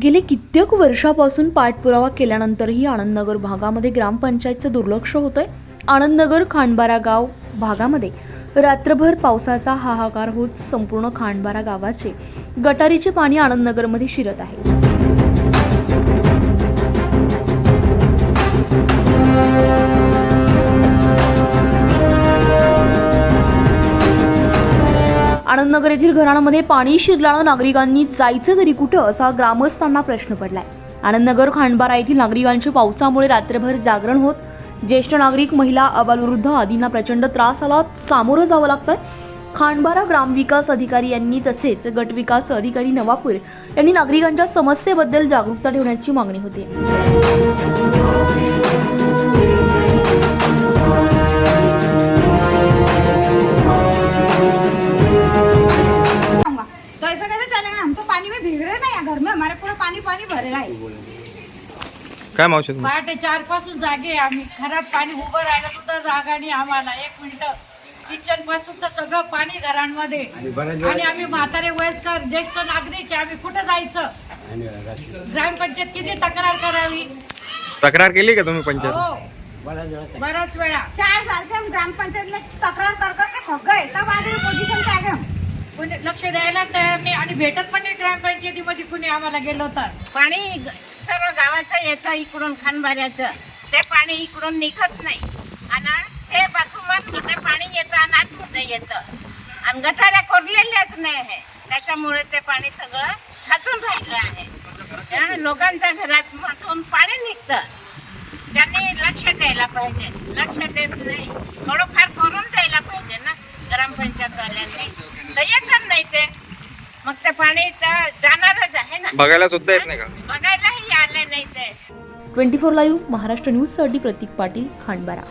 गेले कित्येक वर्षापासून पाठपुरावा केल्यानंतरही आनंदनगर भागामध्ये ग्रामपंचायतचं दुर्लक्ष होतंय। आनंदनगर खांडबारा गाव भागामध्ये रात्रभर पावसाचा हाहाकार होत संपूर्ण खांडबारा गावाचे गटारीचे पाणी आनंदनगरमध्ये शिरत आहे। आनंदनगर येथील घरांमध्ये पाणी शिरल्यानं नागरिकांनी जायचं तरी कुठं असा ग्रामस्थांना प्रश्न पडलाय। आनंदनगर खांडबारा येथील नागरिकांचे पावसामुळे रात्रभर जागरण होत ज्येष्ठ नागरिक, महिला, अबालवृद्ध आदींना प्रचंड त्रासाला सामोरं जावं लागतंय। खांडबारा ग्रामविकास अधिकारी यांनी तसेच गटविकास अधिकारी नवापूर यांनी नागरिकांच्या समस्येबद्दल जागरूकता ठेवण्याची मागणी होती। घर में हमारे पूरा पानी पानी भरेला आहे। काय मावशी तुम्ही? पहाटे 4 पासून जागे आम्ही, घरात पाणी उभं राहायला सुद्धा जागा नाही आम्हाला। 1 मिनिट किचन पासून तर सगळं पाणी घरांमध्ये, आणि आम्ही म्हातारे वयस्कर ज्येष्ठ नागरिक आम्ही कुठं जायचं? ग्रामपंचायत किती तक्रार करावी? तक्रार केली का तुम्ही पंचायत? हो, बऱ्याच वेळा। 4 साल से हम ग्रामपंचायत में तक्रार कर कर के थक गए, तब आज पोजीशन पे आ गए हम। कोणी लक्ष द्यायला तयार नाही आणि भेटत पण नाही ग्रामपंचायतीमध्ये कुणी आम्हाला गेलो तर। पाणी सर्व गावाचं येतं इकडून खांडबाऱ्याचं, ते पाणी इकडून निघत नाही आणि ते पासून इथे पाणी येतं आणि आतमध्ये येतं आणि गटाऱ्या कोरलेल्याच नाही आहे, त्याच्यामुळे ते पाणी सगळं साचून राहिलं आहे। लोकांच्या घरात मधून पाणी निघतं, त्यांनी लक्ष द्यायला पाहिजे, लक्ष देत नाही, थोडंफार करून द्यायला पाहिजे ना ग्रामपंचायतवाल्यांनी, तर येतच नाही ते, मग ते पाणी तर जाणारच आहे ना। बघायला सुद्धा येत नाही का? बघायलाही आले नाही ते। 24 लाईव्ह महाराष्ट्र न्यूज साठी प्रतीक पाटील, खांडबारा।